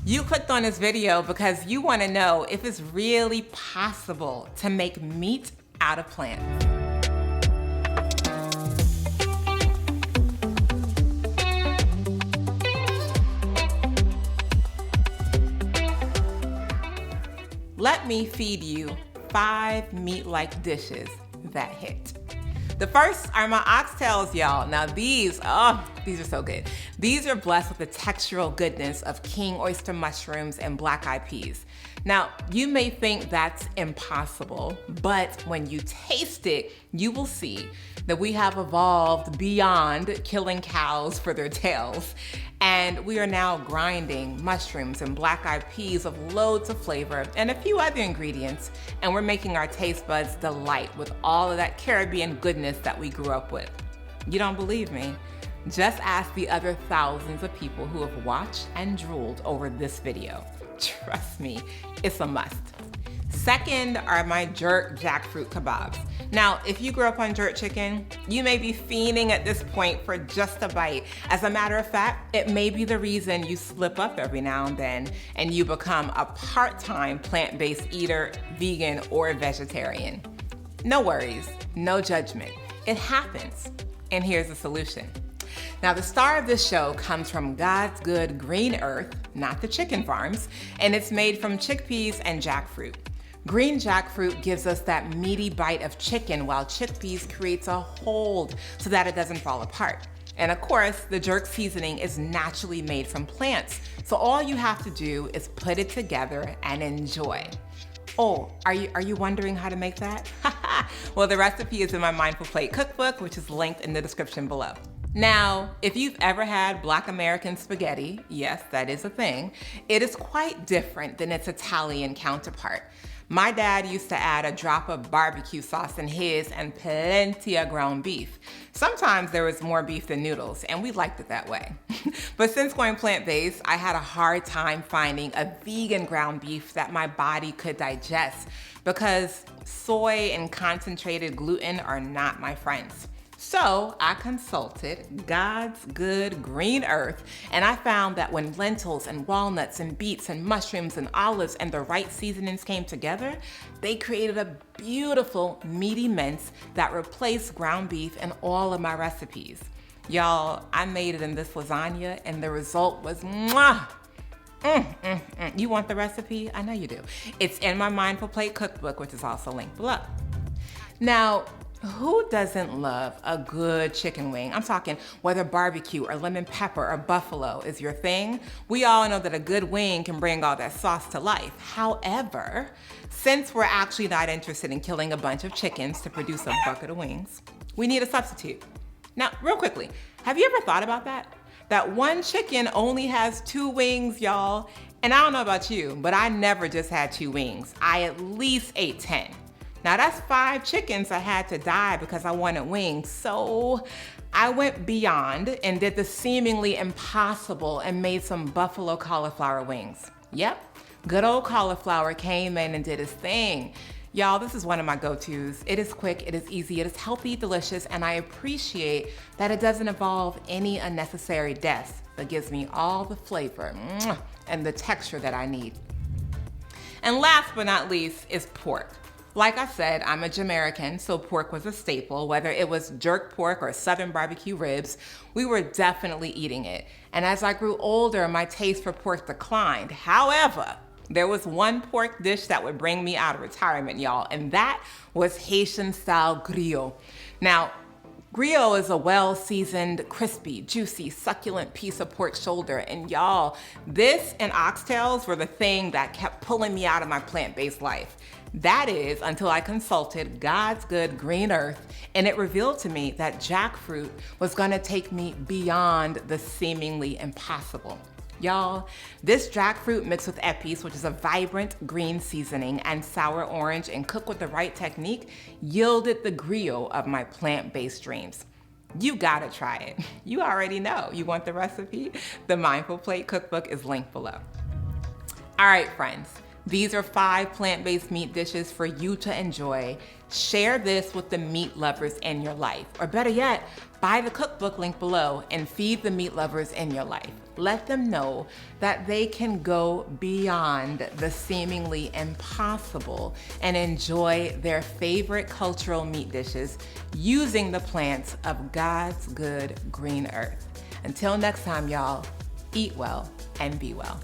You clicked on this video because you want to know if it's really possible to make meat out of plants. Let me feed you 5 meat-like dishes that hit. The first are my oxtails, y'all. Now these are so good. These are blessed with the textural goodness of king oyster mushrooms and black-eyed peas. Now, you may think that's impossible, but when you taste it, you will see that we have evolved beyond killing cows for their tails. And we are now grinding mushrooms and black-eyed peas with loads of flavor and a few other ingredients, and we're making our taste buds delight with all of that Caribbean goodness that we grew up with. You don't believe me? Just ask the other thousands of people who have watched and drooled over this video. Trust me, it's a must. Second are my jerk jackfruit kebabs. Now, if you grew up on jerk chicken, you may be fiending at this point for just a bite. As a matter of fact, it may be the reason you slip up every now and then and you become a part-time plant-based eater, vegan, or vegetarian. No worries, no judgment. It happens, and here's the solution. Now, the star of this show comes from God's good green earth, not the chicken farms, and it's made from chickpeas and jackfruit. Green jackfruit gives us that meaty bite of chicken, while chickpeas creates a hold so that it doesn't fall apart. And of course, the jerk seasoning is naturally made from plants, so all you have to do is put it together and enjoy. Oh, are you wondering how to make that? Well, the recipe is in my Mindful Plate cookbook, which is linked in the description below. Now, if you've ever had Black American spaghetti, yes, that is a thing, it is quite different than its Italian counterpart. My dad used to add a drop of barbecue sauce in his and plenty of ground beef. Sometimes there was more beef than noodles, and we liked it that way. But since going plant-based, I had a hard time finding a vegan ground beef that my body could digest because soy and concentrated gluten are not my friends. So I consulted God's good green earth, and I found that when lentils and walnuts and beets and mushrooms and olives and the right seasonings came together, they created a beautiful meaty mince that replaced ground beef in all of my recipes. Y'all, I made it in this lasagna and the result was mwah! You want the recipe? I know you do. It's in my Mindful Plate cookbook, which is also linked below. Now, who doesn't love a good chicken wing? I'm talking whether barbecue or lemon pepper or buffalo is your thing. We all know that a good wing can bring all that sauce to life. However, since we're actually not interested in killing a bunch of chickens to produce a bucket of wings, we need a substitute. Now, real quickly, have you ever thought about that? That one chicken only has 2 wings, y'all. And I don't know about you, but I never just had 2 wings. I at least ate 10. Now that's 5 chickens that had to die because I wanted wings. So I went beyond and did the seemingly impossible and made some buffalo cauliflower wings. Yep, good old cauliflower came in and did his thing. Y'all, this is one of my go-tos. It is quick, it is easy, it is healthy, delicious, and I appreciate that it doesn't involve any unnecessary deaths, but gives me all the flavor and the texture that I need. And last but not least is pork. Like I said, I'm a Jamaican, so pork was a staple. Whether it was jerk pork or southern barbecue ribs, we were definitely eating it. And as I grew older, my taste for pork declined. However, there was one pork dish that would bring me out of retirement, y'all, and that was Haitian style griot. Now, griot is a well-seasoned, crispy, juicy, succulent piece of pork shoulder. And y'all, this and oxtails were the thing that kept pulling me out of my plant-based life. That is until I consulted God's good green earth, and it revealed to me that jackfruit was gonna take me beyond the seemingly impossible. Y'all, this jackfruit mixed with epis, which is a vibrant green seasoning, and sour orange, and cooked with the right technique, yielded the griot of my plant-based dreams. You gotta try it. You already know. You want the recipe? The Mindful Plate cookbook is linked below. All right, friends. These are 5 plant-based meat dishes for you to enjoy. Share this with the meat lovers in your life. Or better yet, buy the cookbook link below and feed the meat lovers in your life. Let them know that they can go beyond the seemingly impossible and enjoy their favorite cultural meat dishes using the plants of God's good green earth. Until next time, y'all, eat well and be well.